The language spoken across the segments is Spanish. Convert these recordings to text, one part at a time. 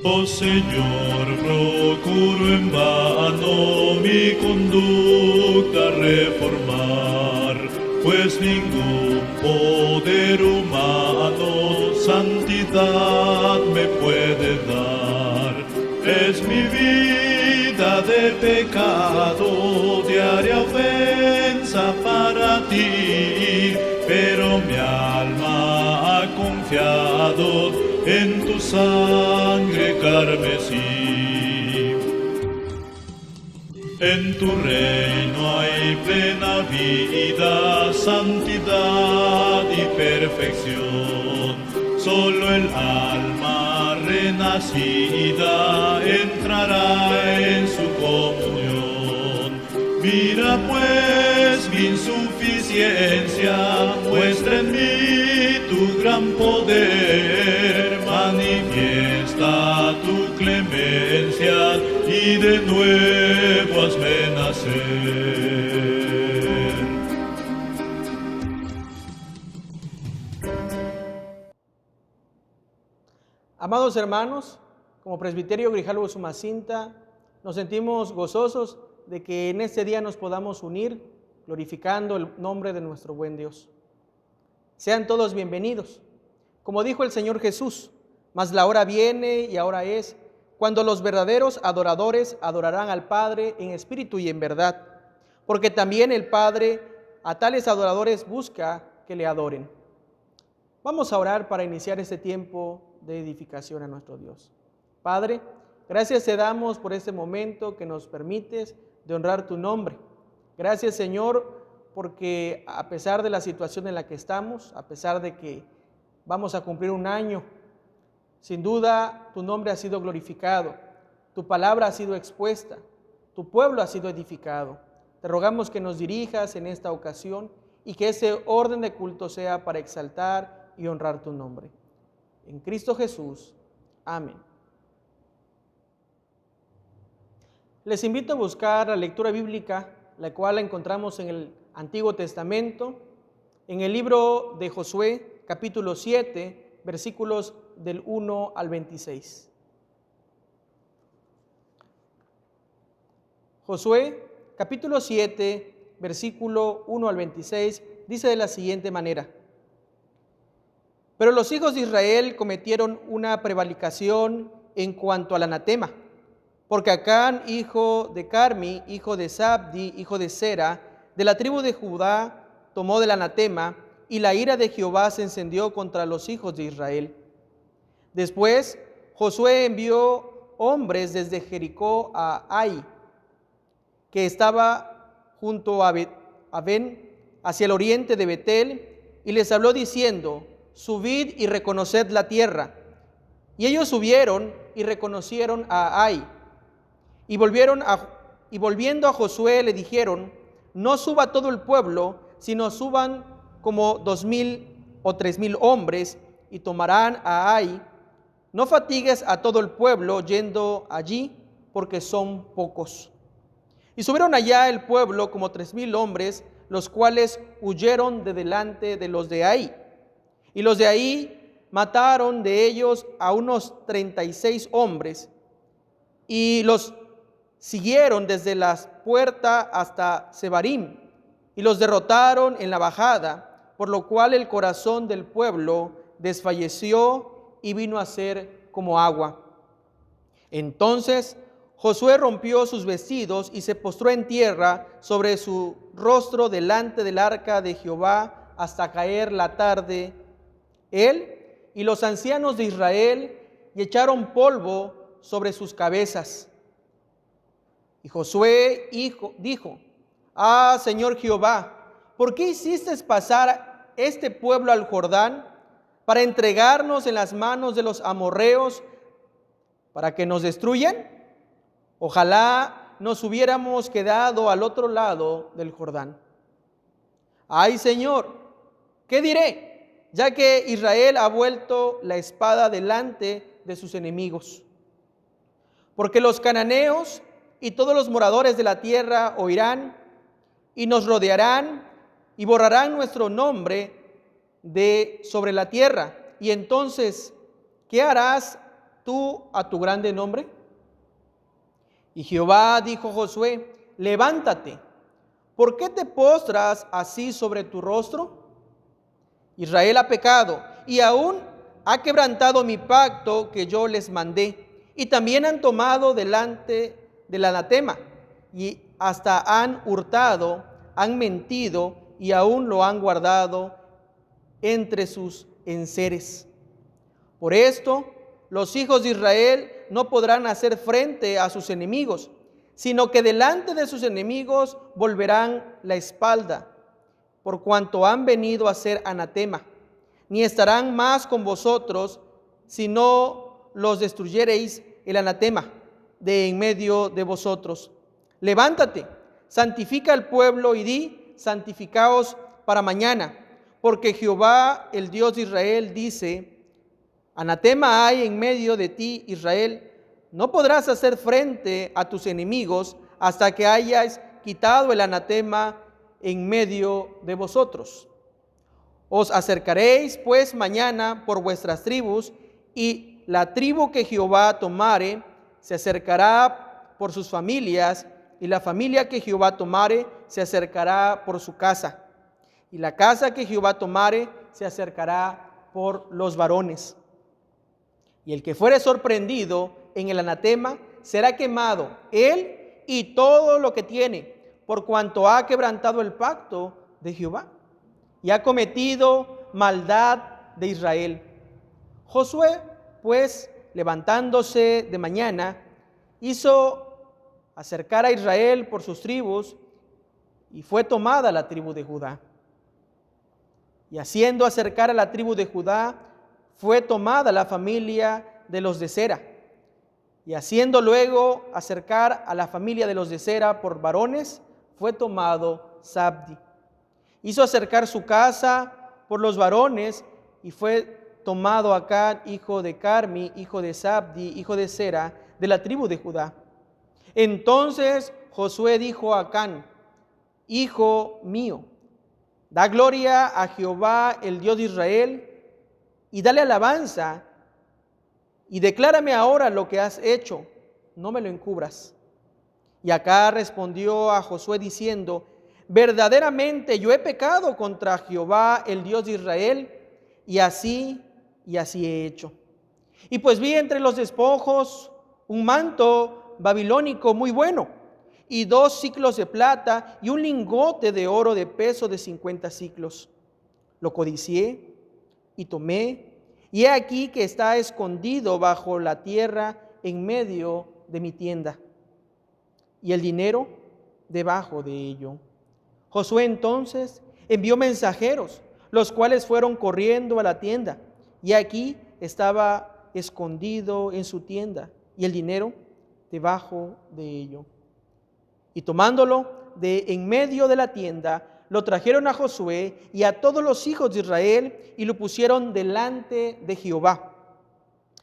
Oh Señor, procuro en vano mi conducta reformar, pues ningún poder humano santidad me puede dar. Es mi vida de pecado, diaria ofensa para ti, pero mi alma ha confiado en tu sangre carmesí. En tu reino hay plena vida, santidad y perfección. Solo el alma renacida entrará en su comunión. Mira pues mi insuficiencia, muestra en mí tu gran poder, manifiesta tu clemencia y de nuevo hazme nacer. Amados hermanos, como Presbiterio Grijalvo Sumacinta, nos sentimos gozosos de que en este día nos podamos unir glorificando el nombre de nuestro buen Dios. Sean todos bienvenidos. Como dijo el Señor Jesús, mas la hora viene y ahora es, cuando los verdaderos adoradores adorarán al Padre en espíritu y en verdad, porque también el Padre a tales adoradores busca que le adoren. Vamos a orar para iniciar este tiempo de edificación a nuestro Dios. Padre, gracias te damos por este momento que nos permites de honrar tu nombre. Gracias, Señor, porque a pesar de la situación en la que estamos, a pesar de que vamos a cumplir un año, sin duda tu nombre ha sido glorificado, tu palabra ha sido expuesta, tu pueblo ha sido edificado. Te rogamos que nos dirijas en esta ocasión y que ese orden de culto sea para exaltar y honrar tu nombre. En Cristo Jesús. Amén. Les invito a buscar la lectura bíblica, la cual la encontramos en el Antiguo Testamento, en el libro de Josué, capítulo 7, versículos del 1 al 26. Josué, capítulo 7, versículo 1 al 26, dice de la siguiente manera: Pero los hijos de Israel cometieron una prevaricación en cuanto al anatema, porque Acán, hijo de Carmi, hijo de Zabdi, hijo de Zera, de la tribu de Judá, tomó del anatema, y la ira de Jehová se encendió contra los hijos de Israel. Después Josué envió hombres desde Jericó a Ai, que estaba junto a Ben, hacia el oriente de Betel, y les habló diciendo: Subid y reconoced la tierra. Y ellos subieron y reconocieron a Ai. Y volviendo a Josué le dijeron: No suba todo el pueblo, sino suban como 2,000 o 3,000 hombres, y tomarán a Ai. No fatigues a todo el pueblo yendo allí, porque son pocos. Y subieron allá el pueblo como 3,000 hombres, los cuales huyeron de delante de los de Ai. Y los de ahí mataron de ellos a unos 36 hombres, y los siguieron desde la puerta hasta Sebarim, y los derrotaron en la bajada, por lo cual el corazón del pueblo desfalleció y vino a ser como agua. Entonces Josué rompió sus vestidos y se postró en tierra sobre su rostro delante del arca de Jehová hasta caer la tarde, él y los ancianos de Israel, y echaron polvo sobre sus cabezas. Y Josué dijo: Señor Jehová, ¿por qué hiciste pasar este pueblo al Jordán para entregarnos en las manos de los amorreos para que nos destruyan? Ojalá nos hubiéramos quedado al otro lado del Jordán. Ay, Señor, ¿qué diré? Ya que Israel ha vuelto la espada delante de sus enemigos. Porque los cananeos y todos los moradores de la tierra oirán y nos rodearán y borrarán nuestro nombre de sobre la tierra. Y entonces, ¿qué harás tú a tu grande nombre? Y Jehová dijo a Josué: levántate, ¿por qué te postras así sobre tu rostro? Israel ha pecado y aún ha quebrantado mi pacto que yo les mandé, y también han tomado delante del anatema, y hasta han hurtado, han mentido, y aún lo han guardado entre sus enseres. Por esto, los hijos de Israel no podrán hacer frente a sus enemigos, sino que delante de sus enemigos volverán la espalda, por cuanto han venido a ser anatema, ni estarán más con vosotros, si no los destruyereis el anatema de en medio de vosotros. Levántate, santifica al pueblo y di: santificaos para mañana, porque Jehová, el Dios de Israel, dice: anatema hay en medio de ti, Israel. No podrás hacer frente a tus enemigos hasta que hayas quitado el anatema en medio de vosotros. Os acercaréis pues mañana por vuestras tribus, y la tribu que Jehová tomare se acercará por sus familias, y la familia que Jehová tomare se acercará por su casa, y la casa que Jehová tomare se acercará por los varones. Y el que fuere sorprendido en el anatema será quemado, él y todo lo que tiene, por cuanto ha quebrantado el pacto de Jehová y ha cometido maldad de Israel. Josué, pues, levantándose de mañana, hizo acercar a Israel por sus tribus, y fue tomada la tribu de Judá. Y haciendo acercar a la tribu de Judá, fue tomada la familia de los de Sera. Y haciendo luego acercar a la familia de los de Sera por varones, fue tomado Zabdi. Hizo acercar su casa por los varones, y fue tomado Acán, hijo de Carmi, hijo de Zabdi, hijo de Sera, de la tribu de Judá. Entonces Josué dijo a Acán: hijo mío, da gloria a Jehová, el Dios de Israel, y dale alabanza, y declárame ahora lo que has hecho, no me lo encubras. Y Acán respondió a Josué diciendo: verdaderamente yo he pecado contra Jehová, el Dios de Israel, y así he hecho. Y pues vi entre los despojos un manto babilónico muy bueno, y 2 siclos de plata, y un lingote de oro de peso de 50 siclos. Lo codicié y tomé, y he aquí que está escondido bajo la tierra en medio de mi tienda, y el dinero debajo de ello. Josué entonces envió mensajeros, los cuales fueron corriendo a la tienda, y aquí estaba escondido en su tienda, y el dinero debajo de ello. Y tomándolo de en medio de la tienda, lo trajeron a Josué y a todos los hijos de Israel, y lo pusieron delante de Jehová.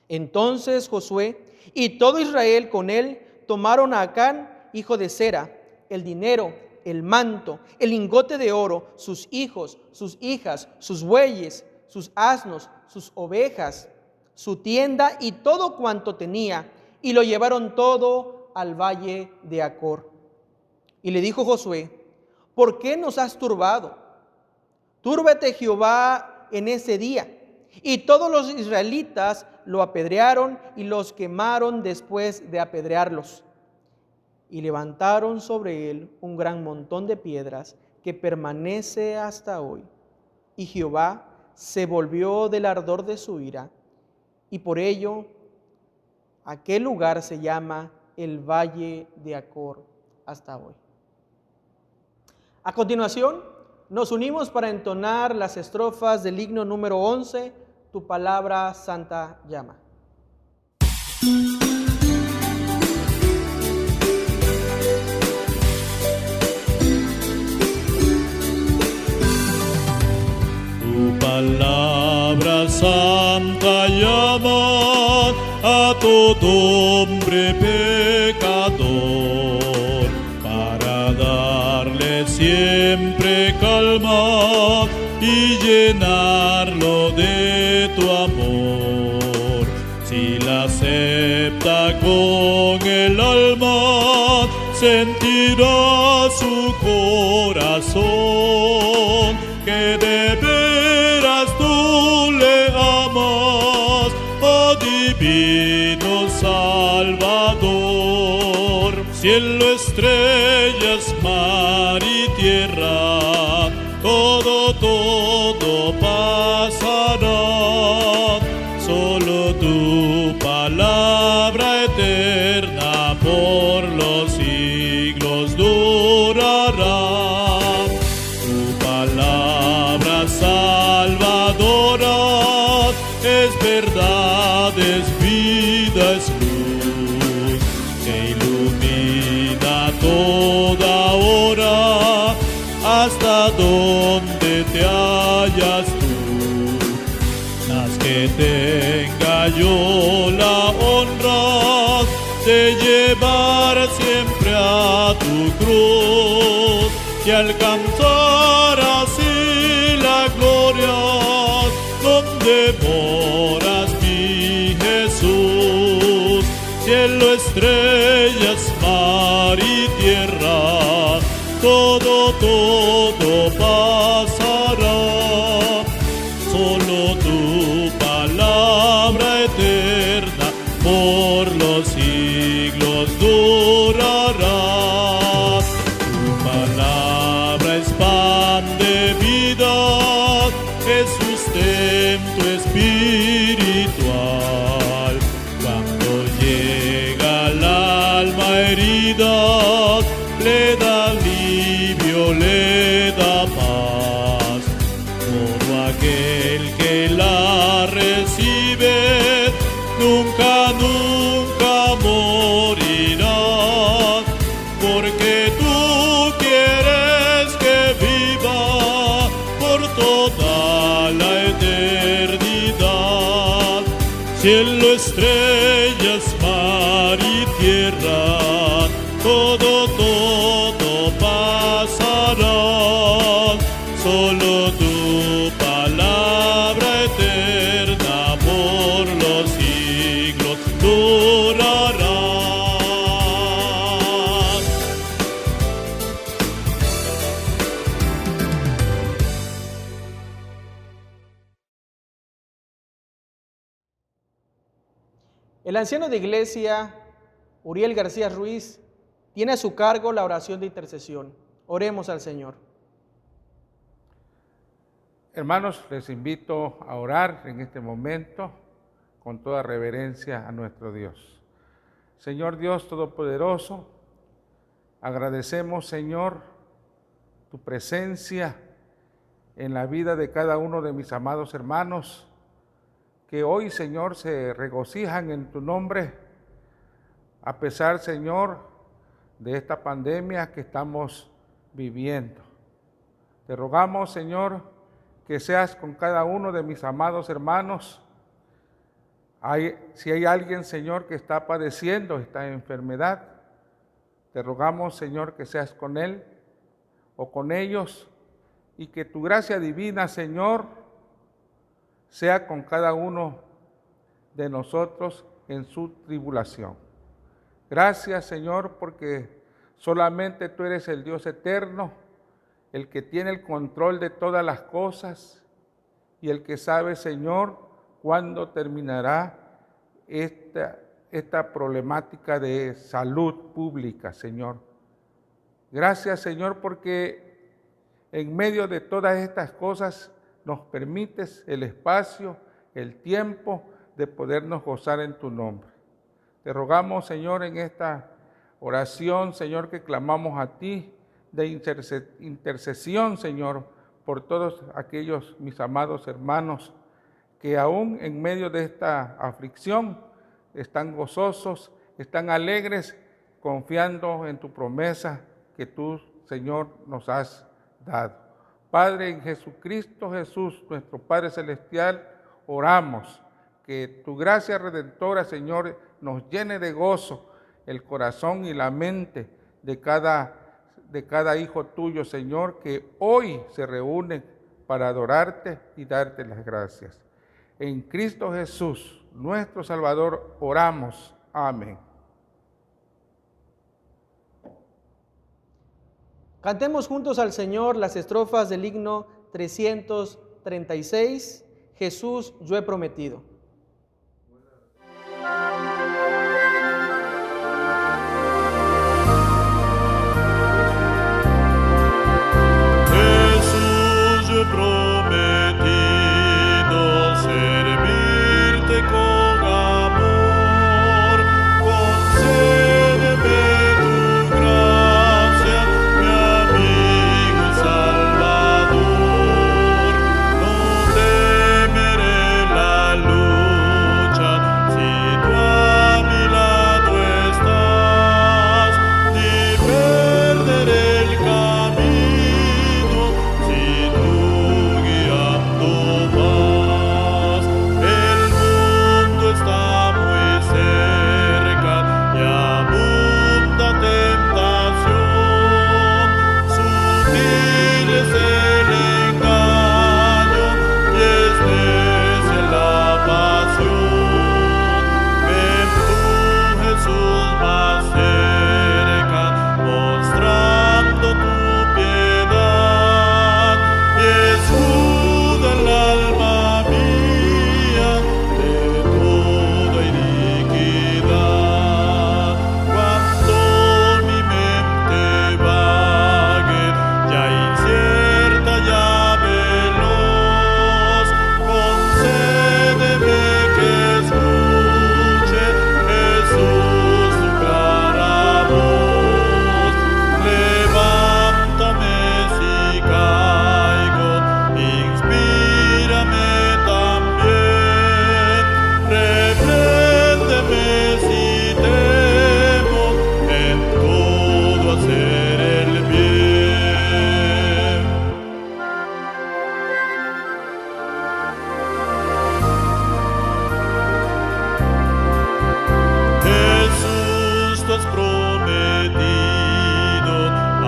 Entonces Josué y todo Israel con él tomaron a Acán, hijo de Sera, el dinero, el manto, el lingote de oro, sus hijos, sus hijas, sus bueyes, sus asnos, sus ovejas, su tienda y todo cuanto tenía, y lo llevaron todo al valle de Acor. Y le dijo Josué: ¿por qué nos has turbado? Túrbate Jehová en ese día. Y todos los israelitas lo apedrearon y los quemaron después de apedrearlos. Y levantaron sobre él un gran montón de piedras que permanece hasta hoy. Y Jehová se volvió del ardor de su ira, y por ello aquel lugar se llama el Valle de Acor hasta hoy. A continuación, nos unimos para entonar las estrofas del himno número 11, Tu palabra santa llama. Tu palabra santa llama a todo hombre pecador, para darle siempre calma y llenarlo de tu amor. Si Si la acepta con el alma, sentirá su corazón que de veras tú le amas, oh divino Salvador. Cielo, estrellas, mar y tierra, todo pasará, solo tu palabra eterna por los siglos durará. Tu palabra salvadora es verdad, es vida, es luz, que ilumina toda hora, hasta donde te hallas tú. Haz que tenga yo la honra de llevar siempre a tu cruz y alcanzar así la gloria donde moras, mi Jesús. Cielo, estrellas, mar y tierra, todo pasará, solo tu palabra eterna por los siglos durará. Tu palabra es pan de vida, es sustento espiritual. Cuando llega al alma herida, le da alivio, le da paz. Todo aquel que la recibe nunca morirá, porque tú quieres que viva por toda la eternidad. Cielo, estrellas, mar y tierra, todo pasará, solo tu palabra eterna por los siglos durará. El anciano de iglesia, Uriel García Ruiz, tiene a su cargo la oración de intercesión. Oremos al Señor. Hermanos, les invito a orar en este momento con toda reverencia a nuestro Dios. Señor Dios Todopoderoso, agradecemos, Señor, tu presencia en la vida de cada uno de mis amados hermanos, que hoy, Señor, se regocijan en tu nombre, a pesar, Señor, de esta pandemia que estamos viviendo. Te rogamos, Señor, que seas con cada uno de mis amados hermanos. Si hay alguien, Señor, que está padeciendo esta enfermedad, te rogamos, Señor, que seas con él o con ellos, y que tu gracia divina, Señor, sea con cada uno de nosotros en su tribulación. Gracias, Señor, porque solamente tú eres el Dios eterno, el que tiene el control de todas las cosas y el que sabe, Señor, cuándo terminará esta problemática de salud pública, Señor. Gracias, Señor, porque en medio de todas estas cosas nos permites el espacio, el tiempo de podernos gozar en tu nombre. Te rogamos, Señor, en esta oración, Señor, que clamamos a ti, de intercesión, Señor, por todos aquellos mis amados hermanos que aún en medio de esta aflicción están gozosos, están alegres, confiando en tu promesa que tú, Señor, nos has dado. Padre, en Jesucristo Jesús, nuestro Padre Celestial, oramos que tu gracia redentora, Señor, nos llene de gozo el corazón y la mente de cada hijo tuyo, Señor, que hoy se reúnen para adorarte y darte las gracias. En Cristo Jesús, nuestro Salvador, oramos. Amén. Cantemos juntos al Señor las estrofas del himno 336, Jesús, yo he prometido. Jesús, yo he prometido servirte con amor. Concédeme tu gracia, mi amigo y Salvador. No temeré la lucha si tú a mi lado estás, ni perderé el camino si tú guiando vas. El mundo está muy cerca y abunda tentación. Sutil es el engaño y es necia la pasión. Ven tú, Jesús, más cerca, mostrando tu piedad, y escuda el alma mía de toda iniquidad. Cuando mi mente vague, ya incierta, ya veloz, concédeme que escuche, Jesús, tu clara voz. Levántame si caigo, inspírame también. Repréndeme si temo, en todo hacer el bien. Jesús, tú has prometido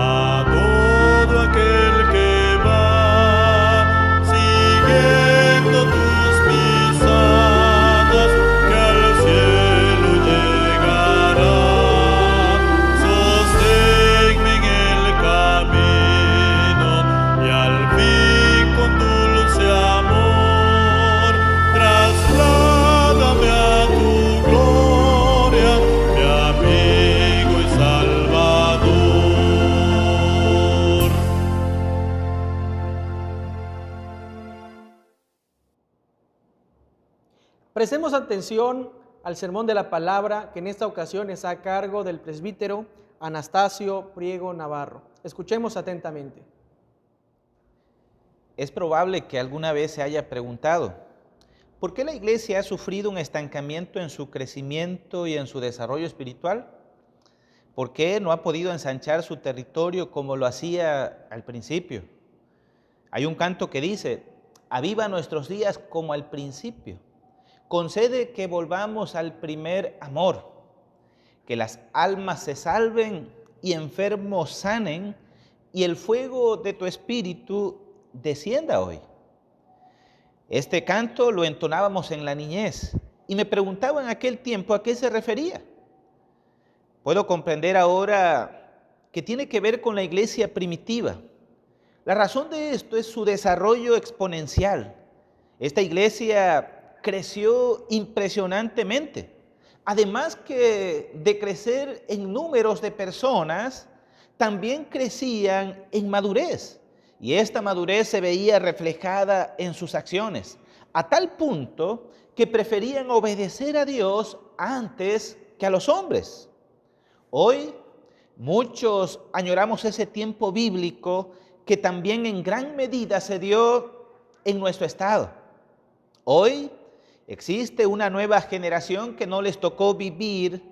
a todo aquel que va siguiendo tus pisadas, que al cielo llegará. Sosténme en el camino y al fin con dulce amor trasládame a tu gloria, mi amigo y Salvador. Prestemos atención al sermón de la palabra, que en esta ocasión está a cargo del presbítero Anastasio Priego Navarro. Escuchemos atentamente. Es probable que alguna vez se haya preguntado, ¿por qué la iglesia ha sufrido un estancamiento en su crecimiento y en su desarrollo espiritual? ¿Por qué no ha podido ensanchar su territorio como lo hacía al principio? Hay un canto que dice, aviva nuestros días como al principio. Concede que volvamos al primer amor, que las almas se salven y enfermos sanen, y el fuego de tu espíritu descienda hoy. Este canto lo entonábamos en la niñez y me preguntaba en aquel tiempo a qué se refería. Puedo comprender ahora que tiene que ver con la iglesia primitiva. La razón de esto es su desarrollo exponencial. Esta iglesia creció impresionantemente. Además que de crecer en números de personas, también crecían en madurez. Y esta madurez se veía reflejada en sus acciones, a tal punto que preferían obedecer a Dios antes que a los hombres. Hoy, muchos añoramos ese tiempo bíblico que también en gran medida se dio en nuestro estado. Hoy existe una nueva generación que no les tocó vivir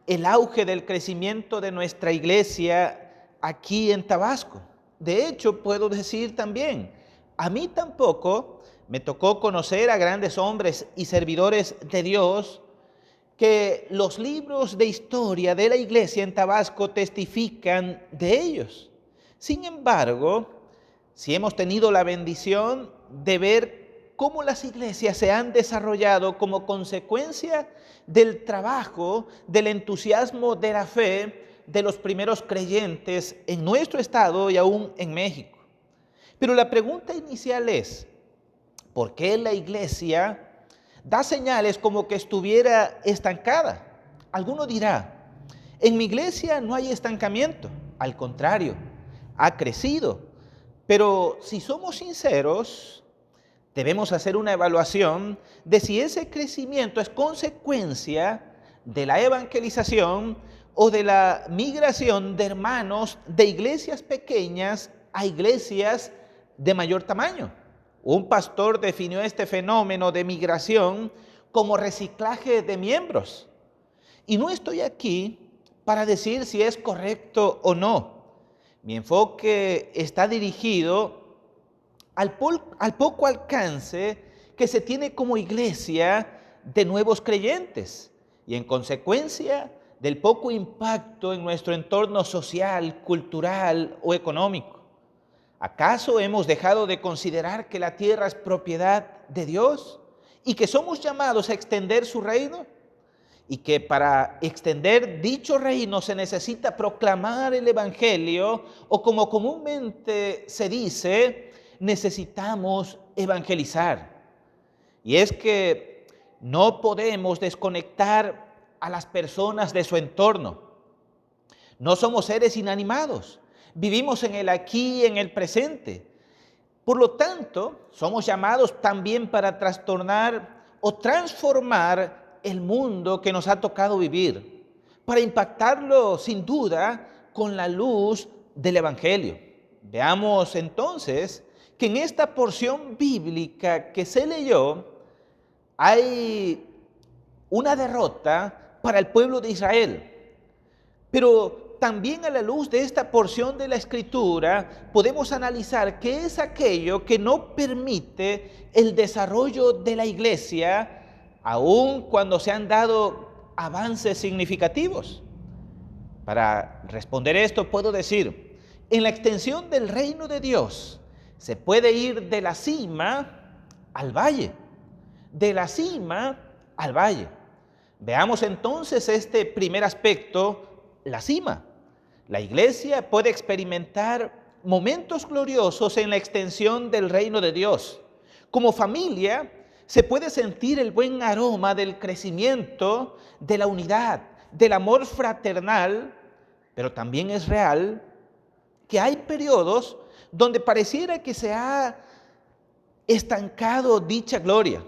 el auge del crecimiento de nuestra iglesia aquí en Tabasco. De hecho, puedo decir también, a mí tampoco me tocó conocer a grandes hombres y servidores de Dios que los libros de historia de la iglesia en Tabasco testifican de ellos. Sin embargo, sí hemos tenido la bendición de ver cómo las iglesias se han desarrollado como consecuencia del trabajo, del entusiasmo de la fe de los primeros creyentes en nuestro estado y aún en México. Pero la pregunta inicial es, ¿por qué la iglesia da señales como que estuviera estancada? Alguno dirá, en mi iglesia no hay estancamiento, al contrario, ha crecido. Pero si somos sinceros, debemos hacer una evaluación de si ese crecimiento es consecuencia de la evangelización o de la migración de hermanos de iglesias pequeñas a iglesias de mayor tamaño. Un pastor definió este fenómeno de migración como reciclaje de miembros. Y no estoy aquí para decir si es correcto o no. Mi enfoque está dirigido al poco alcance que se tiene como iglesia de nuevos creyentes y en consecuencia del poco impacto en nuestro entorno social, cultural o económico. ¿Acaso hemos dejado de considerar que la tierra es propiedad de Dios y que somos llamados a extender su reino? Y que para extender dicho reino se necesita proclamar el evangelio, o como comúnmente se dice, necesitamos evangelizar. Y es que no podemos desconectar a las personas de su entorno. No somos seres inanimados, vivimos en el aquí y en el presente. Por lo tanto, somos llamados también para trastornar o transformar el mundo que nos ha tocado vivir, para impactarlo sin duda con la luz del evangelio. Veamos entonces que en esta porción bíblica que se leyó hay una derrota para el pueblo de Israel. Pero también a la luz de esta porción de la Escritura podemos analizar qué es aquello que no permite el desarrollo de la iglesia, aun cuando se han dado avances significativos. Para responder esto puedo decir, en la extensión del reino de Dios se puede ir de la cima al valle, de la cima al valle. Veamos entonces este primer aspecto, la cima. La iglesia puede experimentar momentos gloriosos en la extensión del reino de Dios. Como familia, se puede sentir el buen aroma del crecimiento, de la unidad, del amor fraternal, pero también es real que hay periodos donde pareciera que se ha estancado dicha gloria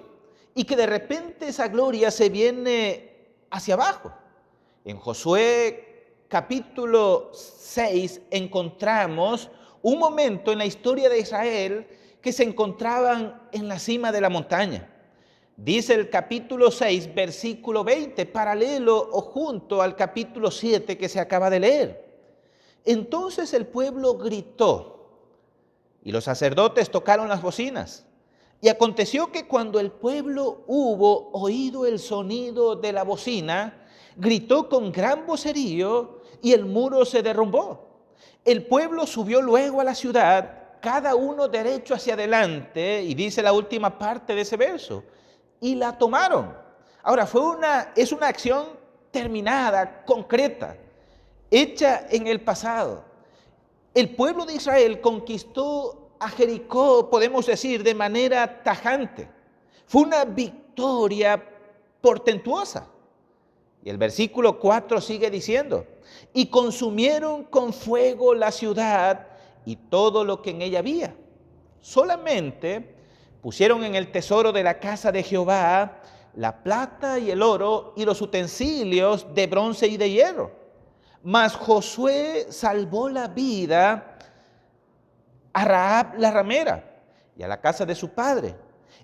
y que de repente esa gloria se viene hacia abajo. En Josué capítulo 6 encontramos un momento en la historia de Israel que se encontraban en la cima de la montaña. Dice el capítulo 6, versículo 20, paralelo o junto al capítulo 7 que se acaba de leer. Entonces el pueblo gritó y los sacerdotes tocaron las bocinas. Y aconteció que cuando el pueblo hubo oído el sonido de la bocina, gritó con gran vocerío y el muro se derrumbó. El pueblo subió luego a la ciudad, cada uno derecho hacia adelante, y dice la última parte de ese verso, y la tomaron. Ahora, es una acción terminada, concreta, hecha en el pasado. El pueblo de Israel conquistó a Jericó, podemos decir, de manera tajante. Fue una victoria portentuosa. Y el versículo 4 sigue diciendo, y consumieron con fuego la ciudad y todo lo que en ella había. Solamente pusieron en el tesoro de la casa de Jehová la plata y el oro y los utensilios de bronce y de hierro. Mas Josué salvó la vida a Rahab la ramera y a la casa de su padre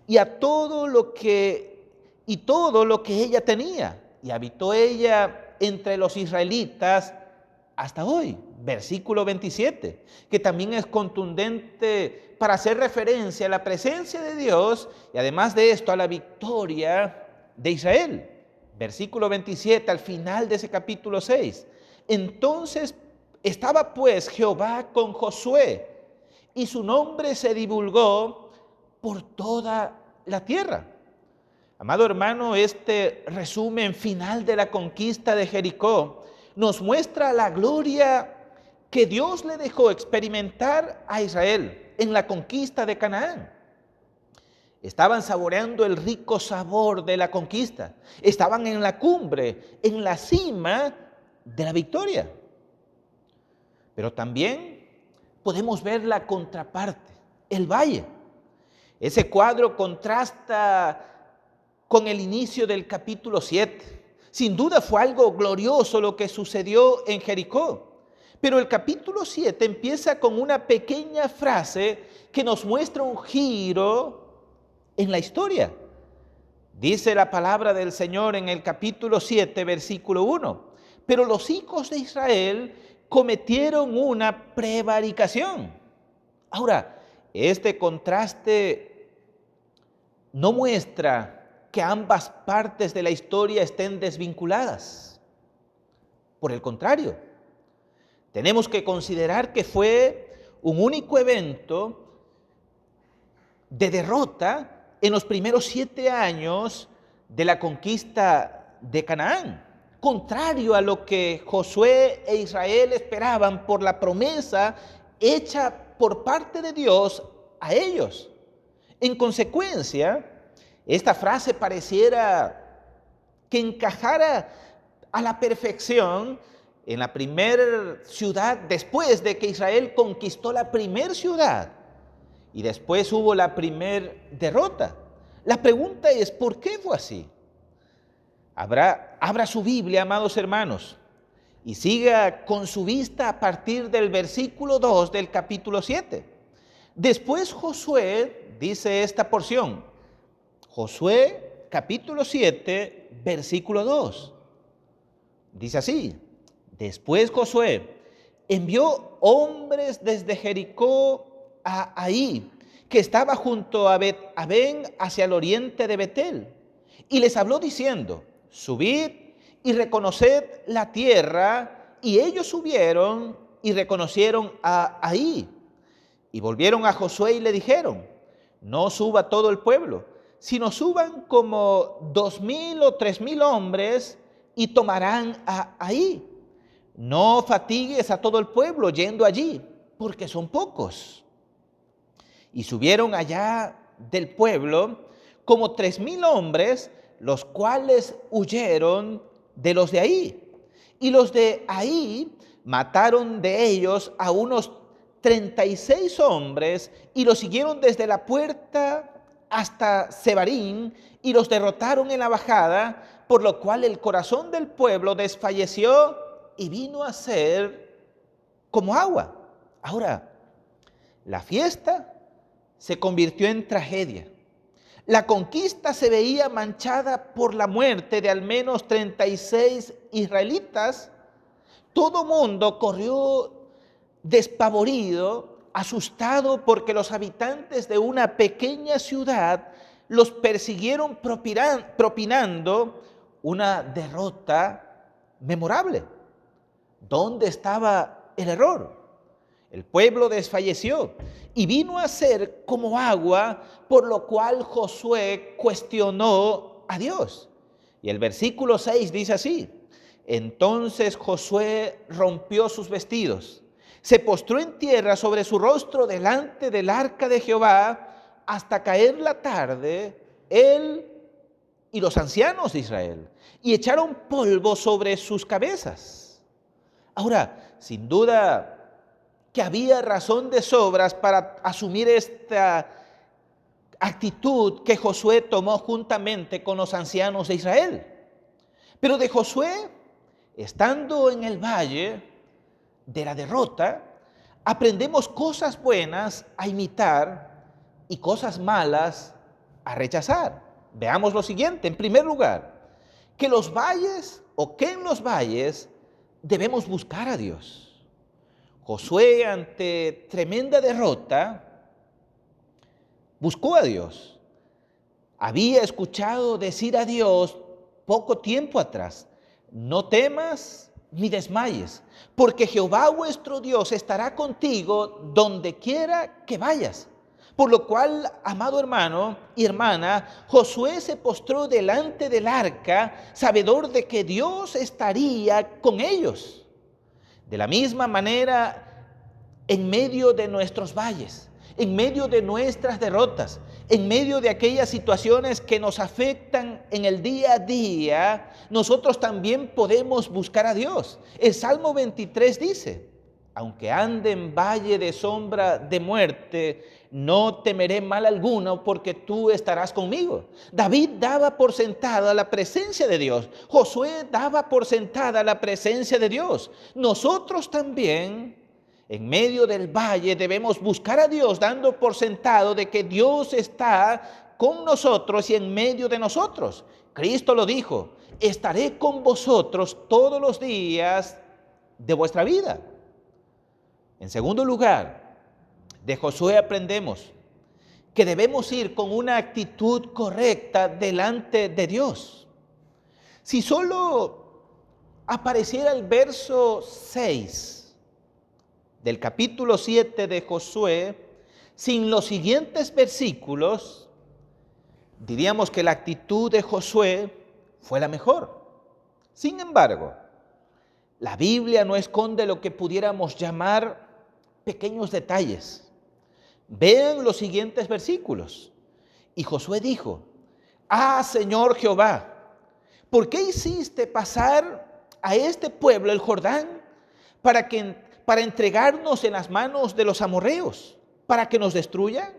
y a todo lo que ella tenía, y habitó ella entre los israelitas hasta hoy. Versículo 27, que también es contundente para hacer referencia a la presencia de Dios y además de esto a la victoria de Israel. Versículo 27 al final de ese capítulo 6. Entonces estaba pues Jehová con Josué y su nombre se divulgó por toda la tierra. Amado hermano, este resumen final de la conquista de Jericó nos muestra la gloria que Dios le dejó experimentar a Israel en la conquista de Canaán. Estaban saboreando el rico sabor de la conquista. Estaban en la cumbre, en la cima de la victoria. Pero también podemos ver la contraparte, el valle. Ese cuadro contrasta con el inicio del capítulo 7. Sin duda fue algo glorioso lo que sucedió en Jericó. Pero el capítulo 7 empieza con una pequeña frase que nos muestra un giro en la historia. Dice la palabra del Señor en el capítulo 7, versículo 1. Pero los hijos de Israel cometieron una prevaricación. Ahora, este contraste no muestra que ambas partes de la historia estén desvinculadas. Por el contrario, tenemos que considerar que fue un único evento de derrota en los primeros 7 años de la conquista de Canaán, contrario a lo que Josué e Israel esperaban por la promesa hecha por parte de Dios a ellos. En consecuencia, esta frase pareciera que encajara a la perfección en la primera ciudad después de que Israel conquistó la primera ciudad y después hubo la primera derrota. La pregunta es, ¿por qué fue así? Abra su Biblia, amados hermanos, y siga con su vista a partir del versículo 2 del capítulo 7. Después Josué dice esta porción. Josué, capítulo 7, versículo 2. Dice así: después Josué envió hombres desde Jericó a Ahí, que estaba junto a Bet-Aven hacia el oriente de Betel, y les habló diciendo: subid y reconoced la tierra. Y ellos subieron y reconocieron a Ahí. Y volvieron a Josué y le dijeron: no suba todo el pueblo, sino suban como 2,000 o 3,000 hombres y tomarán a Ahí. No fatigues a todo el pueblo yendo allí, porque son pocos. Y subieron allá del pueblo como 3,000 hombres, los cuales huyeron de los de Ahí. Y los de Ahí mataron de ellos a unos 36 hombres y los siguieron desde la puerta hasta Sebarín y los derrotaron en la bajada, por lo cual el corazón del pueblo desfalleció y vino a ser como agua. Ahora, la fiesta se convirtió en tragedia. La conquista se veía manchada por la muerte de al menos 36 israelitas. Todo mundo corrió despavorido, asustado, porque los habitantes de una pequeña ciudad los persiguieron propinando una derrota memorable. ¿Dónde estaba el error? El pueblo desfalleció y vino a ser como agua, por lo cual Josué cuestionó a Dios. Y el versículo 6 dice así: entonces Josué rompió sus vestidos, se postró en tierra sobre su rostro delante del arca de Jehová hasta caer la tarde, él y los ancianos de Israel, y echaron polvo sobre sus cabezas. Ahora, sin duda que había razón de sobras para asumir esta actitud que Josué tomó juntamente con los ancianos de Israel. Pero de Josué, estando en el valle de la derrota, aprendemos cosas buenas a imitar y cosas malas a rechazar. Veamos lo siguiente. En primer lugar, que en los valles debemos buscar a Dios. Josué, ante tremenda derrota, buscó a Dios. Había escuchado decir a Dios poco tiempo atrás: no temas ni desmayes, porque Jehová vuestro Dios estará contigo donde quiera que vayas. Por lo cual, amado hermano y hermana, Josué se postró delante del arca, sabedor de que Dios estaría con ellos. De la misma manera, en medio de nuestros valles, en medio de nuestras derrotas, en medio de aquellas situaciones que nos afectan en el día a día, nosotros también podemos buscar a Dios. El Salmo 23 dice: aunque ande en valle de sombra de muerte, no temeré mal alguno, porque tú estarás conmigo. David daba por sentada la presencia de Dios. Josué daba por sentada la presencia de Dios. Nosotros también, en medio del valle, debemos buscar a Dios, dando por sentado de que Dios está con nosotros y en medio de nosotros. Cristo lo dijo: estaré con vosotros todos los días de vuestra vida. En segundo lugar, de Josué aprendemos que debemos ir con una actitud correcta delante de Dios. Si solo apareciera el verso 6 del capítulo 7 de Josué, sin los siguientes versículos, diríamos que la actitud de Josué fue la mejor. Sin embargo, la Biblia no esconde lo que pudiéramos llamar pequeños detalles. Vean los siguientes versículos. Y Josué dijo: ah, Señor Jehová, ¿por qué hiciste pasar a este pueblo el Jordán para entregarnos en las manos de los amorreos, para que nos destruyan?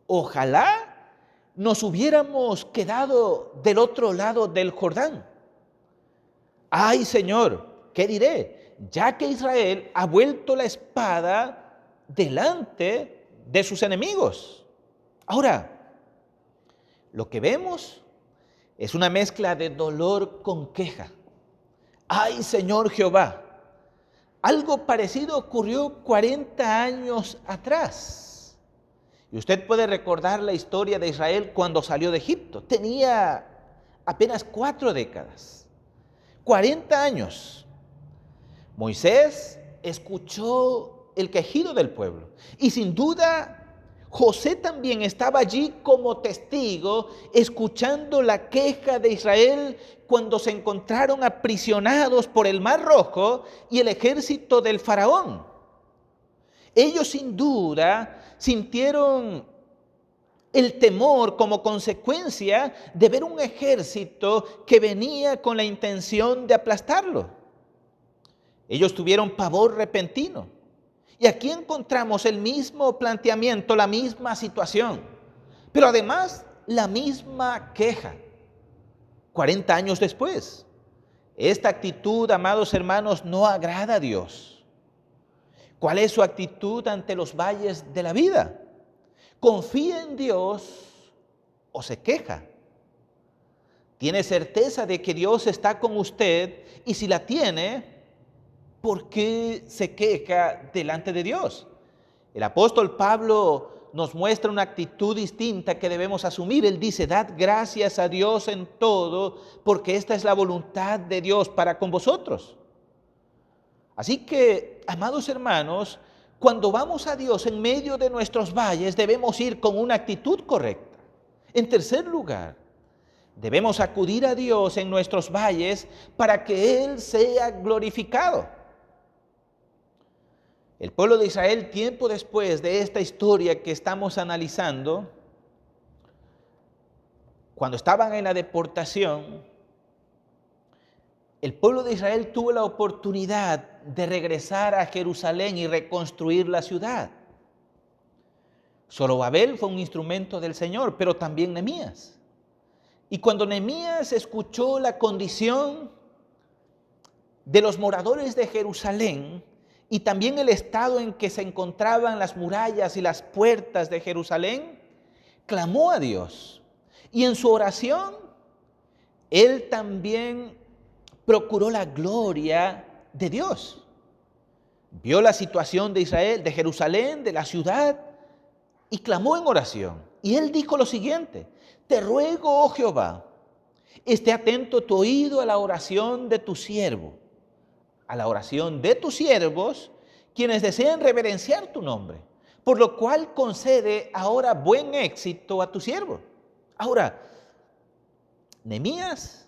Ojalá nos hubiéramos quedado del otro lado del Jordán. Ay, Señor, ¿qué diré? Ya que Israel ha vuelto la espada delante de sus enemigos. Ahora, lo que vemos es una mezcla de dolor con queja. Ay, Señor Jehová. Algo parecido ocurrió 40 años atrás. Y usted puede recordar la historia de Israel cuando salió de Egipto. Tenía apenas 4 décadas. 40 años. Moisés escuchó el quejido del pueblo. Y sin duda, José también estaba allí como testigo, escuchando la queja de Israel cuando se encontraron aprisionados por el Mar Rojo y el ejército del faraón. Ellos sin duda sintieron el temor como consecuencia de ver un ejército que venía con la intención de aplastarlo. Ellos tuvieron pavor repentino. Y aquí encontramos el mismo planteamiento, la misma situación, pero además la misma queja. 40 años después, esta actitud, amados hermanos, no agrada a Dios. ¿Cuál es su actitud ante los valles de la vida? ¿Confía en Dios o se queja? ¿Tiene certeza de que Dios está con usted? Y si la tiene, ¿por qué se queja delante de Dios? El apóstol Pablo nos muestra una actitud distinta que debemos asumir. Él dice: dad gracias a Dios en todo, porque esta es la voluntad de Dios para con vosotros. Así que, amados hermanos, cuando vamos a Dios en medio de nuestros valles, debemos ir con una actitud correcta. En tercer lugar, debemos acudir a Dios en nuestros valles para que Él sea glorificado. El pueblo de Israel, tiempo después de esta historia que estamos analizando, cuando estaban en la deportación, el pueblo de Israel tuvo la oportunidad de regresar a Jerusalén y reconstruir la ciudad. Zorobabel fue un instrumento del Señor, pero también Nehemías. Y cuando Nehemías escuchó la condición de los moradores de Jerusalén, y también el estado en que se encontraban las murallas y las puertas de Jerusalén, clamó a Dios. Y en su oración, él también procuró la gloria de Dios. Vio la situación de Israel, de Jerusalén, de la ciudad, y clamó en oración. Y él dijo lo siguiente: te ruego, oh Jehová, esté atento tu oído a la oración de tu siervo, a la oración de tus siervos, quienes desean reverenciar tu nombre, por lo cual concede ahora buen éxito a tu siervo. Ahora, Nehemías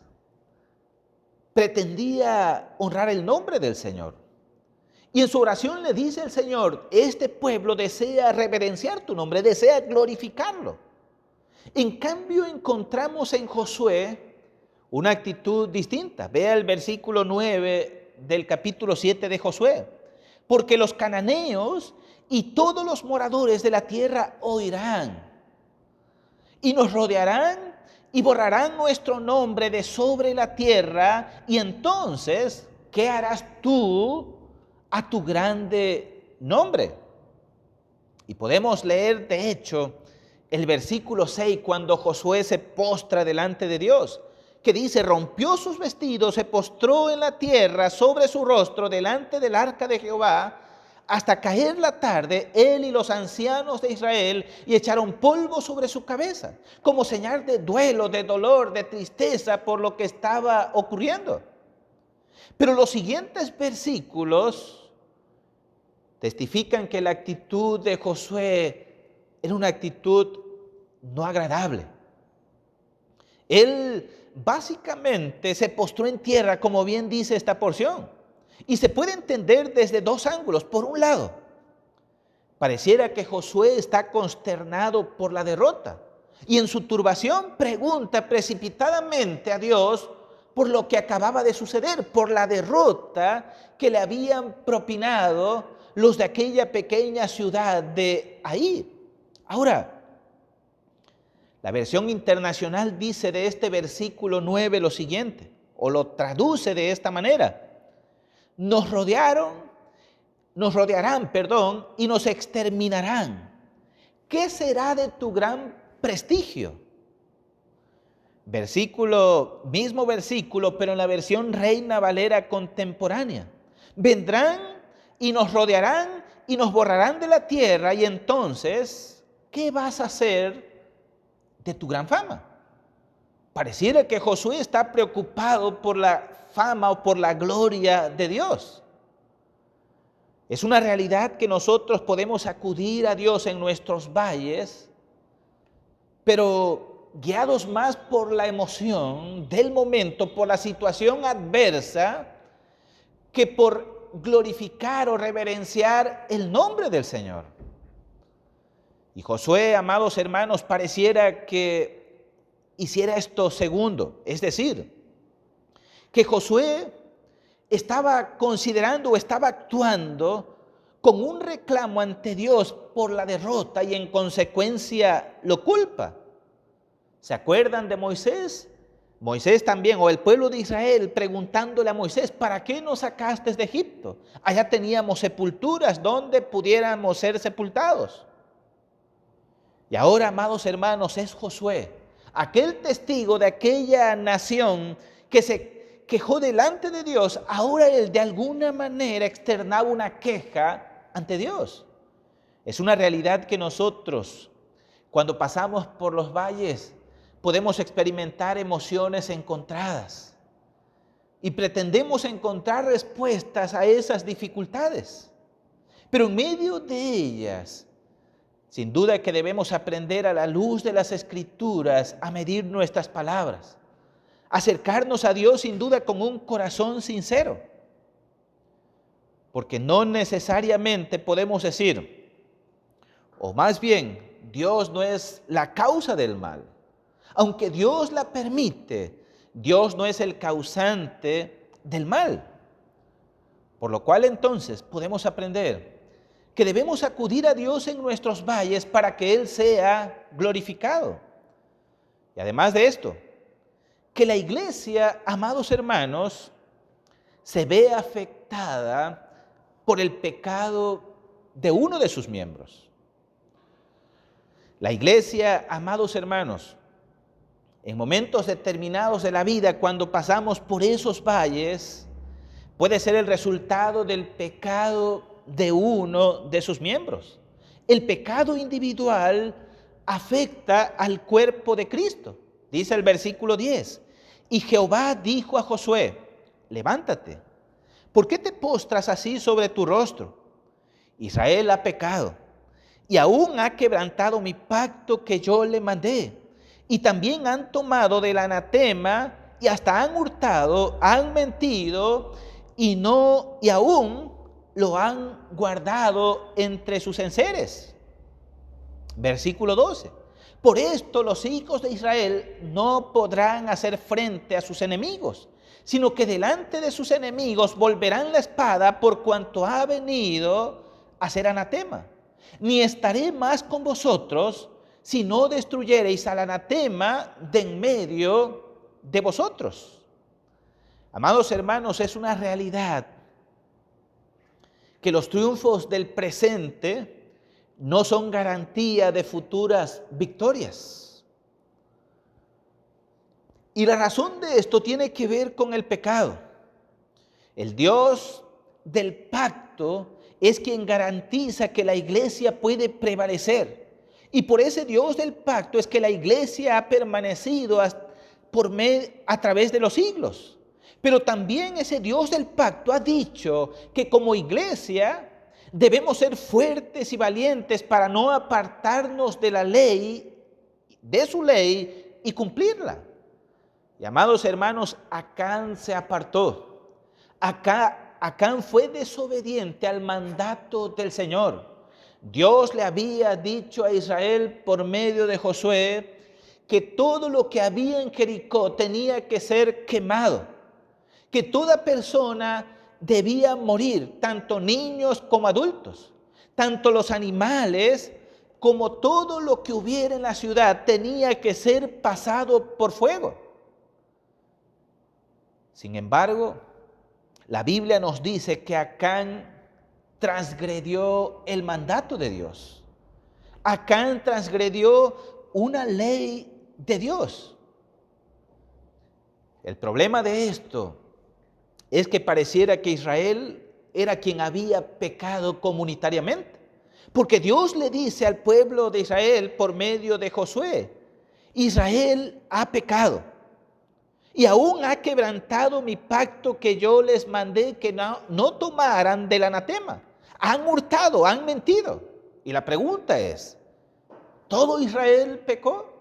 pretendía honrar el nombre del Señor. Y en su oración le dice el Señor, este pueblo desea reverenciar tu nombre, desea glorificarlo. En cambio, encontramos en Josué una actitud distinta. Vea el versículo 9 del capítulo 7 de Josué. Porque los cananeos y todos los moradores de la tierra oirán y nos rodearán y borrarán nuestro nombre de sobre la tierra. Y entonces, ¿qué harás tú a tu grande nombre? Y podemos leer, de hecho, el versículo 6, cuando Josué se postra delante de Dios, que dice, rompió sus vestidos, se postró en la tierra sobre su rostro delante del arca de Jehová, hasta caer la tarde, él y los ancianos de Israel, y echaron polvo sobre su cabeza, como señal de duelo, de dolor, de tristeza por lo que estaba ocurriendo. Pero los siguientes versículos testifican que la actitud de Josué era una actitud no agradable. Él básicamente se postró en tierra, como bien dice esta porción. Y se puede entender desde dos ángulos. Por un lado, pareciera que Josué está consternado por la derrota y en su turbación pregunta precipitadamente a Dios por lo que acababa de suceder, por la derrota que le habían propinado los de aquella pequeña ciudad de Ai. Ahora, la versión internacional dice de este versículo 9 lo siguiente, o lo traduce de esta manera: nos rodearán, y nos exterminarán. ¿Qué será de tu gran prestigio? Mismo versículo, pero en la versión Reina Valera contemporánea. Vendrán y nos rodearán y nos borrarán de la tierra, y entonces, ¿qué vas a hacer de tu gran fama? Pareciera que Josué está preocupado por la fama o por la gloria de Dios. Es una realidad que nosotros podemos acudir a Dios en nuestros valles, pero guiados más por la emoción del momento, por la situación adversa, que por glorificar o reverenciar el nombre del Señor. Y Josué, amados hermanos, pareciera que hiciera esto segundo, es decir, que Josué estaba considerando o estaba actuando con un reclamo ante Dios por la derrota y en consecuencia lo culpa. ¿Se acuerdan de Moisés? Moisés también, o el pueblo de Israel, preguntándole a Moisés, ¿para qué nos sacaste de Egipto? Allá teníamos sepulturas donde pudiéramos ser sepultados. Y ahora, amados hermanos, es Josué, aquel testigo de aquella nación que se quejó delante de Dios. Ahora él de alguna manera externaba una queja ante Dios. Es una realidad que nosotros, cuando pasamos por los valles, podemos experimentar emociones encontradas y pretendemos encontrar respuestas a esas dificultades. Pero en medio de ellas, sin duda que debemos aprender a la luz de las Escrituras a medir nuestras palabras, acercarnos a Dios sin duda con un corazón sincero, porque no necesariamente podemos decir, o más bien, Dios no es la causa del mal. Aunque Dios la permite, Dios no es el causante del mal. Por lo cual entonces podemos aprender que debemos acudir a Dios en nuestros valles para que Él sea glorificado. Y además de esto, que la iglesia, amados hermanos, se ve afectada por el pecado de uno de sus miembros. La iglesia, amados hermanos, en momentos determinados de la vida, cuando pasamos por esos valles, puede ser el resultado del pecado de uno de sus miembros. El pecado individual afecta al cuerpo de Cristo. Dice el versículo 10, y Jehová dijo a Josué, levántate, ¿por qué te postras así sobre tu rostro? Israel ha pecado y aún ha quebrantado mi pacto que yo le mandé. Y también han tomado del anatema y hasta han hurtado, han mentido y aún lo han guardado entre sus enseres. Versículo 12. Por esto los hijos de Israel no podrán hacer frente a sus enemigos, sino que delante de sus enemigos volverán la espada por cuanto ha venido a ser anatema. Ni estaré más con vosotros si no destruyereis al anatema de en medio de vosotros. Amados hermanos, es una realidad que los triunfos del presente no son garantía de futuras victorias. Y la razón de esto tiene que ver con el pecado. El Dios del pacto es quien garantiza que la iglesia puede prevalecer. Y por ese Dios del pacto es que la iglesia ha permanecido a través de los siglos. Pero también ese Dios del pacto ha dicho que como iglesia debemos ser fuertes y valientes para no apartarnos de la ley, de su ley y cumplirla. Y amados hermanos, Acán se apartó. Acán fue desobediente al mandato del Señor. Dios le había dicho a Israel por medio de Josué que todo lo que había en Jericó tenía que ser quemado, que toda persona debía morir, tanto niños como adultos, tanto los animales como todo lo que hubiera en la ciudad tenía que ser pasado por fuego. Sin embargo, la Biblia nos dice que Acán transgredió el mandato de Dios. Acán transgredió una ley de Dios. El problema de esto es que pareciera que Israel era quien había pecado comunitariamente. Porque Dios le dice al pueblo de Israel por medio de Josué: Israel ha pecado. Y aún ha quebrantado mi pacto que yo les mandé que no tomaran del anatema. Han hurtado, han mentido. Y la pregunta es, ¿todo Israel pecó?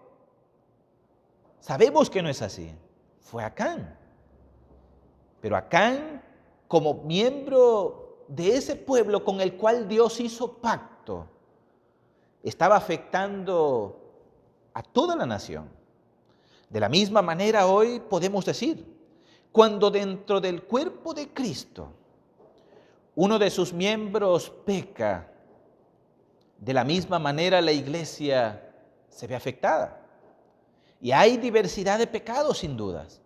Sabemos que no es así. Fue Acán. Pero Acán, como miembro de ese pueblo con el cual Dios hizo pacto, estaba afectando a toda la nación. De la misma manera hoy podemos decir, cuando dentro del cuerpo de Cristo uno de sus miembros peca, de la misma manera la iglesia se ve afectada. Y hay diversidad de pecados sin dudas.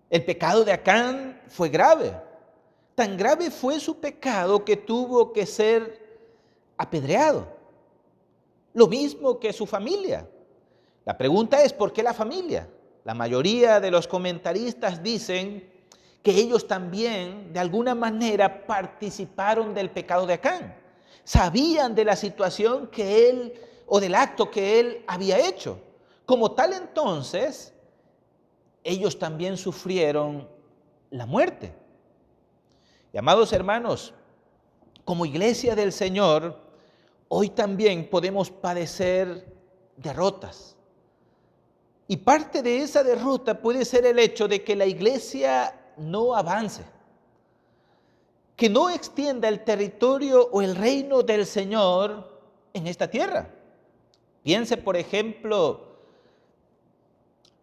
El pecado de Acán fue grave. Tan grave fue su pecado que tuvo que ser apedreado. Lo mismo que su familia. La pregunta es, ¿por qué la familia? La mayoría de los comentaristas dicen que ellos también, de alguna manera, participaron del pecado de Acán. Sabían de la situación que él, o del acto que él había hecho. Como tal, entonces, ellos también sufrieron la muerte. Y amados hermanos, como iglesia del Señor, hoy también podemos padecer derrotas. Y parte de esa derrota puede ser el hecho de que la iglesia no avance, que no extienda el territorio o el reino del Señor en esta tierra. Piense, por ejemplo,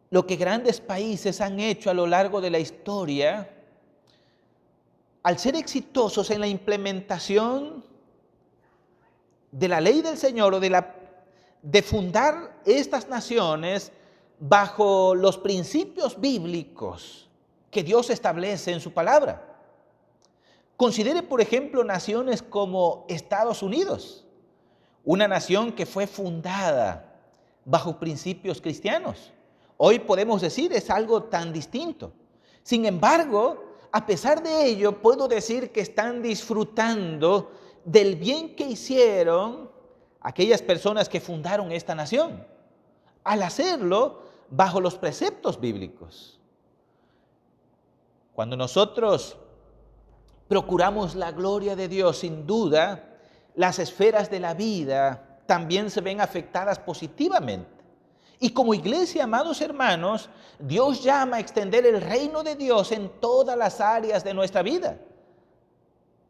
lo que grandes países han hecho a lo largo de la historia al ser exitosos en la implementación de la ley del Señor o de fundar estas naciones bajo los principios bíblicos que Dios establece en su palabra. Considere, por ejemplo, naciones como Estados Unidos, una nación que fue fundada bajo principios cristianos. Hoy podemos decir es algo tan distinto. Sin embargo, a pesar de ello, puedo decir que están disfrutando del bien que hicieron aquellas personas que fundaron esta nación, al hacerlo bajo los preceptos bíblicos. Cuando nosotros procuramos la gloria de Dios, sin duda, las esferas de la vida también se ven afectadas positivamente. Y como iglesia, amados hermanos, Dios llama a extender el reino de Dios en todas las áreas de nuestra vida.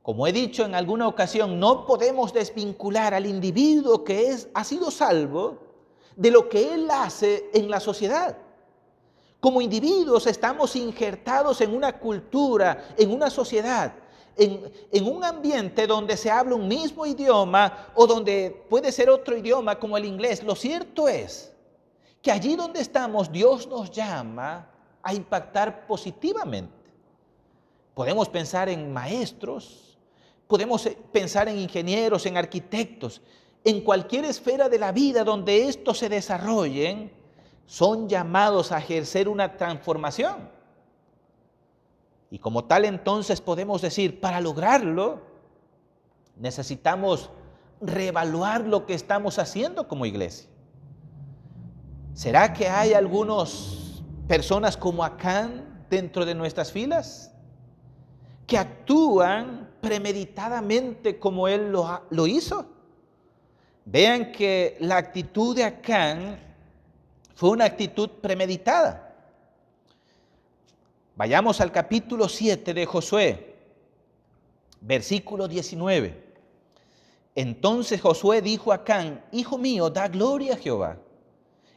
Como he dicho en alguna ocasión, no podemos desvincular al individuo que ha sido salvo de lo que él hace en la sociedad. Como individuos estamos injertados en una cultura, en una sociedad, en un ambiente donde se habla un mismo idioma o donde puede ser otro idioma como el inglés. Lo cierto es que allí donde estamos, Dios nos llama a impactar positivamente. Podemos pensar en maestros, podemos pensar en ingenieros, en arquitectos, en cualquier esfera de la vida donde estos se desarrollen, son llamados a ejercer una transformación. Y como tal, entonces podemos decir, para lograrlo, necesitamos reevaluar lo que estamos haciendo como iglesia. ¿Será que hay algunas personas como Acán dentro de nuestras filas que actúan premeditadamente como él lo hizo? Vean que la actitud de Acán fue una actitud premeditada. Vayamos al capítulo 7 de Josué, versículo 19. Entonces Josué dijo a Acán: hijo mío, da gloria a Jehová,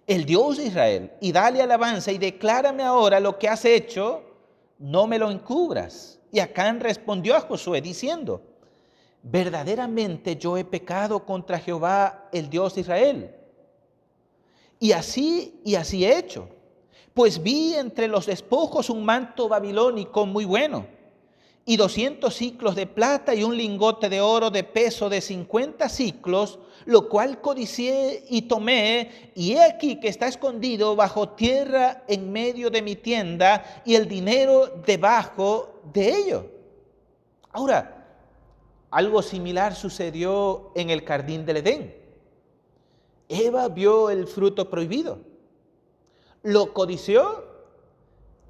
el Dios de Israel, y dale alabanza, y declárame ahora lo que has hecho, no me lo encubras. Y Acán respondió a Josué diciendo: verdaderamente yo he pecado contra Jehová, el Dios de Israel. Y así he hecho, pues vi entre los despojos un manto babilónico muy bueno, y 200 siclos de plata y un lingote de oro de peso de 50 siclos, lo cual codicié y tomé, y he aquí que está escondido bajo tierra en medio de mi tienda, y el dinero debajo de ello. Ahora, algo similar sucedió en el jardín del Edén. Eva vio el fruto prohibido, lo codició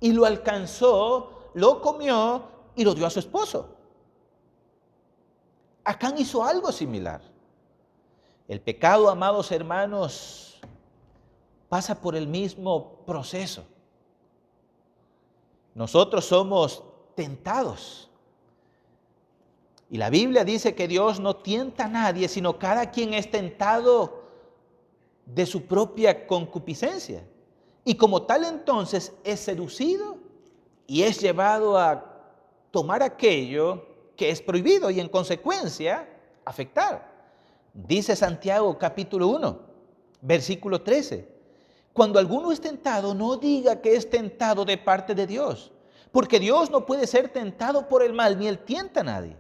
y lo alcanzó, lo comió y lo dio a su esposo. Acán hizo algo similar. El pecado, amados hermanos, pasa por el mismo proceso. Nosotros somos tentados. Y la Biblia dice que Dios no tienta a nadie, sino cada quien es tentado de su propia concupiscencia. Y como tal, entonces, es seducido y es llevado a tomar aquello que es prohibido y en consecuencia afectar. Dice Santiago capítulo 1, versículo 13. Cuando alguno es tentado, no diga que es tentado de parte de Dios, porque Dios no puede ser tentado por el mal, ni él tienta a nadie,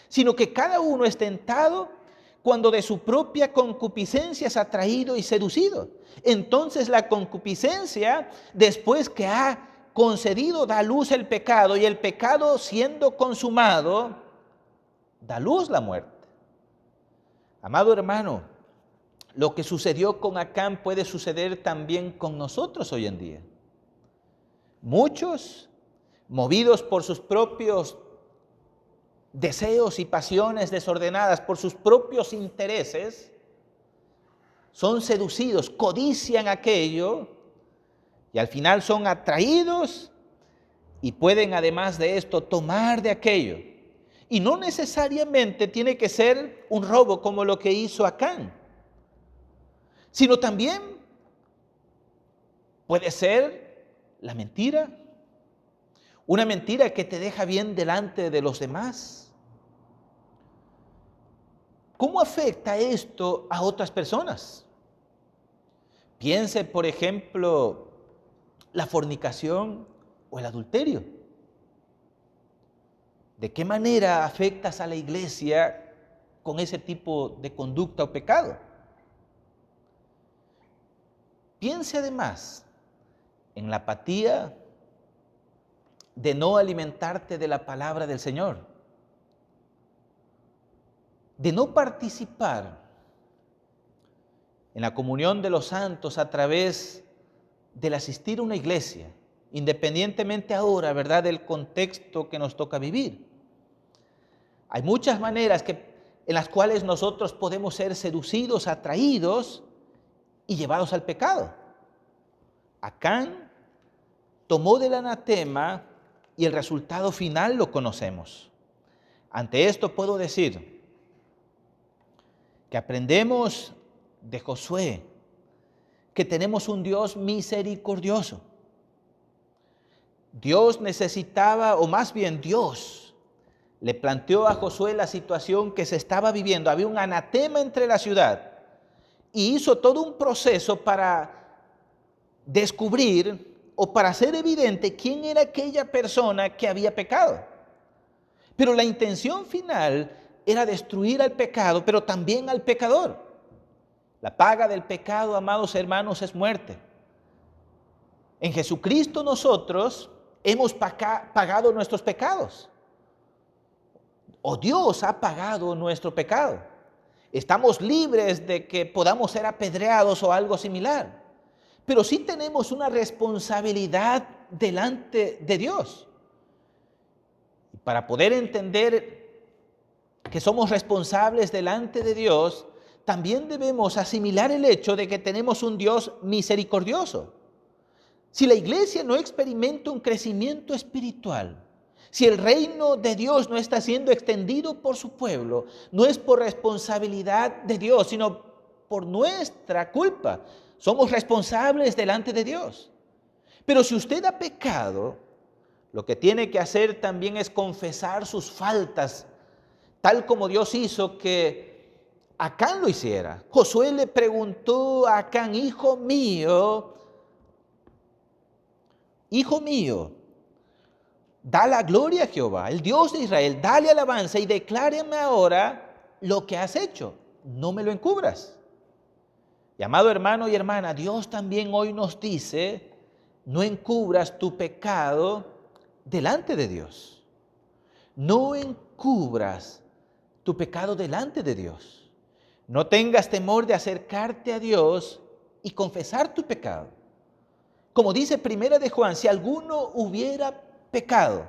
sino que cada uno es tentado cuando de su propia concupiscencia es atraído y seducido. Entonces la concupiscencia, después que ha concedido, da luz el pecado, y el pecado, siendo consumado, da luz la muerte. Amado hermano, lo que sucedió con Acán puede suceder también con nosotros hoy en día. Muchos, movidos por sus propios deseos y pasiones desordenadas, por sus propios intereses, son seducidos, codician aquello y al final son atraídos y pueden, además de esto, tomar de aquello. Y no necesariamente tiene que ser un robo como lo que hizo Acán, sino también puede ser la mentira, una mentira que te deja bien delante de los demás. ¿Cómo afecta esto a otras personas? Piense, por ejemplo, la fornicación o el adulterio. ¿De qué manera afectas a la iglesia con ese tipo de conducta o pecado? Piense además en la apatía de no alimentarte de la palabra del Señor, de no participar en la comunión de los santos a través del asistir a una iglesia, independientemente ahora, ¿verdad?, del contexto que nos toca vivir. Hay muchas maneras en las cuales nosotros podemos ser seducidos, atraídos y llevados al pecado. Acán tomó del anatema y el resultado final lo conocemos. Ante esto puedo decir que aprendemos de Josué que tenemos un Dios misericordioso. Dios necesitaba, o más bien Dios, le planteó a Josué la situación que se estaba viviendo. Había un anatema entre la ciudad y hizo todo un proceso para descubrir o para hacer evidente quién era aquella persona que había pecado. Pero la intención final era destruir al pecado, pero también al pecador. La paga del pecado, amados hermanos, es muerte. En Jesucristo nosotros hemos pagado nuestros pecados. O Dios ha pagado nuestro pecado. Estamos libres de que podamos ser apedreados o algo similar. Pero sí tenemos una responsabilidad delante de Dios. Y para poder entender que somos responsables delante de Dios, también debemos asimilar el hecho de que tenemos un Dios misericordioso. Si la iglesia no experimenta un crecimiento espiritual, si el reino de Dios no está siendo extendido por su pueblo, no es por responsabilidad de Dios, sino por nuestra culpa. Somos responsables delante de Dios. Pero si usted ha pecado, lo que tiene que hacer también es confesar sus faltas, tal como Dios hizo que Acán lo hiciera. Josué le preguntó a Acán: hijo mío, da la gloria a Jehová, el Dios de Israel, dale alabanza y declárame ahora lo que has hecho. No me lo encubras. Y amado hermano y hermana, Dios también hoy nos dice: no encubras tu pecado delante de Dios. No encubras tu pecado delante de Dios. No tengas temor de acercarte a Dios y confesar tu pecado. Como dice Primera de Juan, si alguno hubiera pecado,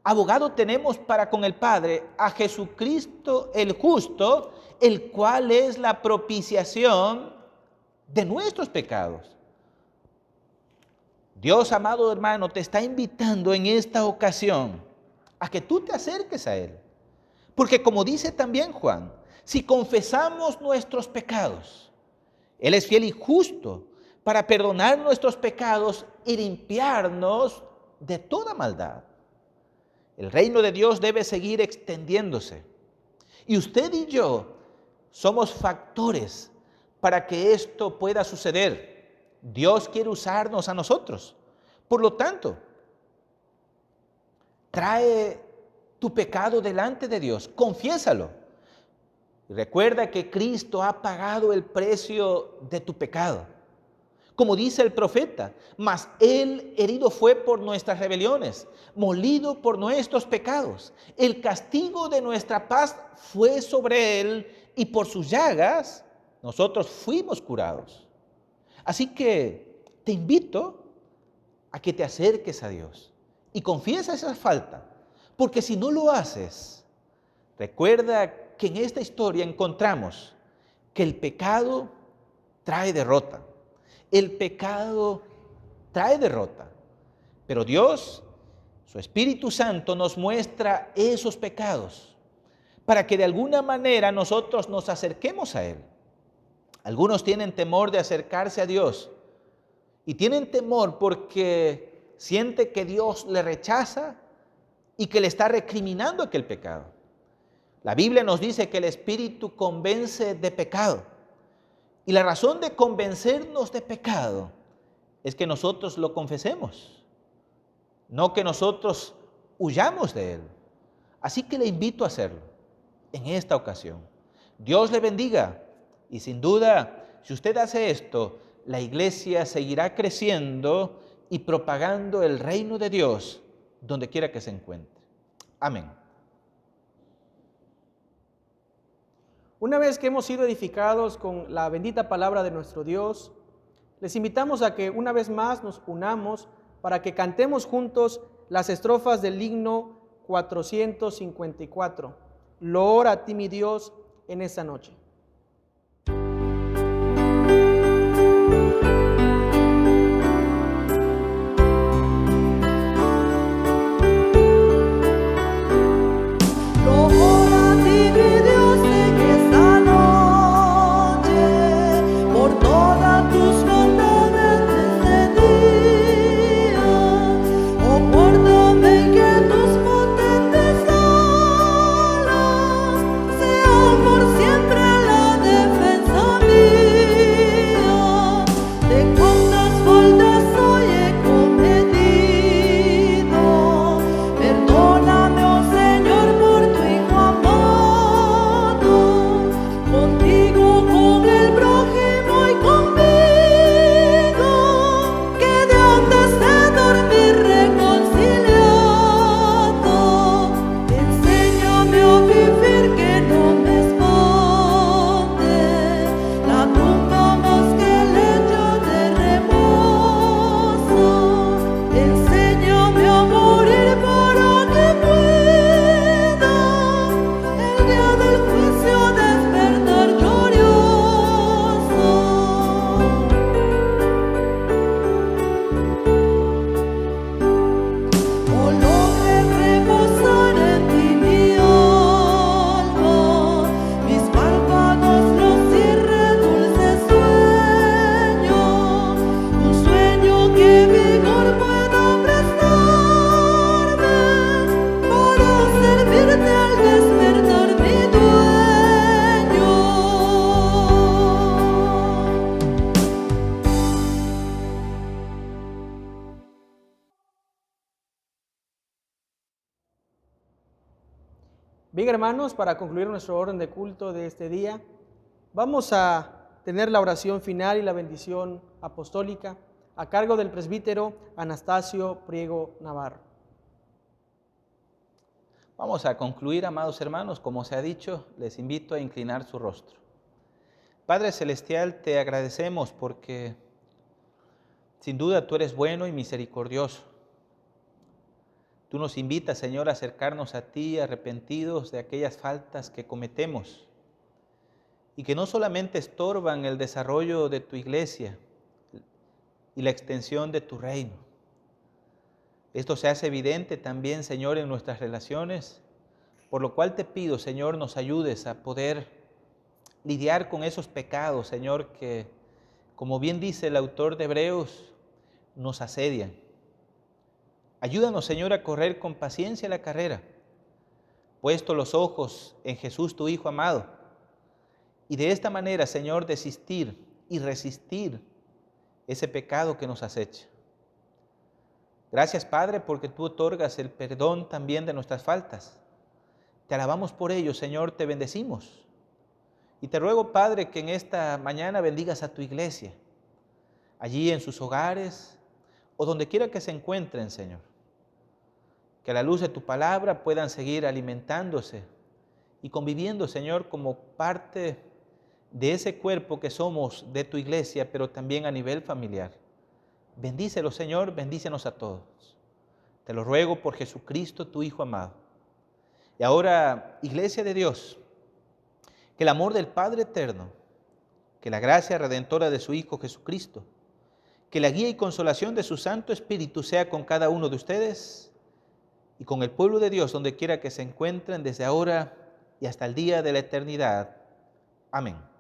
abogado tenemos para con el Padre, a Jesucristo el justo, el cual es la propiciación de nuestros pecados. Dios, amado hermano, te está invitando en esta ocasión a que tú te acerques a Él. Porque como dice también Juan, si confesamos nuestros pecados, Él es fiel y justo para perdonar nuestros pecados y limpiarnos de toda maldad. El reino de Dios debe seguir extendiéndose. Y usted y yo somos factores para que esto pueda suceder. Dios quiere usarnos a nosotros. Por lo tanto, trae tu pecado delante de Dios, confiésalo. Y recuerda que Cristo ha pagado el precio de tu pecado. Como dice el profeta, mas Él herido fue por nuestras rebeliones, molido por nuestros pecados. El castigo de nuestra paz fue sobre Él y por sus llagas nosotros fuimos curados. Así que te invito a que te acerques a Dios y confiesa esa falta, porque si no lo haces, recuerda que en esta historia encontramos que el pecado trae derrota. El pecado trae derrota. Pero Dios, su Espíritu Santo, nos muestra esos pecados para que de alguna manera nosotros nos acerquemos a Él. Algunos tienen temor de acercarse a Dios y tienen temor porque siente que Dios le rechaza y que le está recriminando aquel pecado. La Biblia nos dice que el Espíritu convence de pecado. Y la razón de convencernos de pecado es que nosotros lo confesemos, no que nosotros huyamos de Él. Así que le invito a hacerlo en esta ocasión. Dios le bendiga y sin duda, si usted hace esto, la iglesia seguirá creciendo y propagando el reino de Dios donde quiera que se encuentre. Amén. Una vez que hemos sido edificados con la bendita palabra de nuestro Dios, les invitamos a que una vez más nos unamos para que cantemos juntos las estrofas del himno 454. loor a ti, mi Dios, en esta noche. Bien, hermanos, para concluir nuestro orden de culto de este día, vamos a tener la oración final y la bendición apostólica a cargo del presbítero Anastasio Priego Navarro. Vamos a concluir, amados hermanos, como se ha dicho, les invito a inclinar su rostro. Padre Celestial, te agradecemos porque sin duda tú eres bueno y misericordioso. Tú nos invitas, Señor, a acercarnos a ti arrepentidos de aquellas faltas que cometemos y que no solamente estorban el desarrollo de tu iglesia y la extensión de tu reino. Esto se hace evidente también, Señor, en nuestras relaciones, por lo cual te pido, Señor, nos ayudes a poder lidiar con esos pecados, Señor, que, como bien dice el autor de Hebreos, nos asedian. Ayúdanos, Señor, a correr con paciencia la carrera, puesto los ojos en Jesús, tu Hijo amado, y de esta manera, Señor, desistir y resistir ese pecado que nos acecha. Gracias, Padre, porque tú otorgas el perdón también de nuestras faltas. Te alabamos por ello, Señor, te bendecimos. Y te ruego, Padre, que en esta mañana bendigas a tu iglesia, allí en sus hogares o donde quiera que se encuentren, Señor. Que a la luz de tu palabra puedan seguir alimentándose y conviviendo, Señor, como parte de ese cuerpo que somos de tu iglesia, pero también a nivel familiar. Bendícelo, Señor, bendícenos a todos. Te lo ruego por Jesucristo, tu Hijo amado. Y ahora, Iglesia de Dios, que el amor del Padre eterno, que la gracia redentora de su Hijo Jesucristo, que la guía y consolación de su Santo Espíritu sea con cada uno de ustedes y con el pueblo de Dios donde quiera que se encuentren desde ahora y hasta el día de la eternidad. Amén.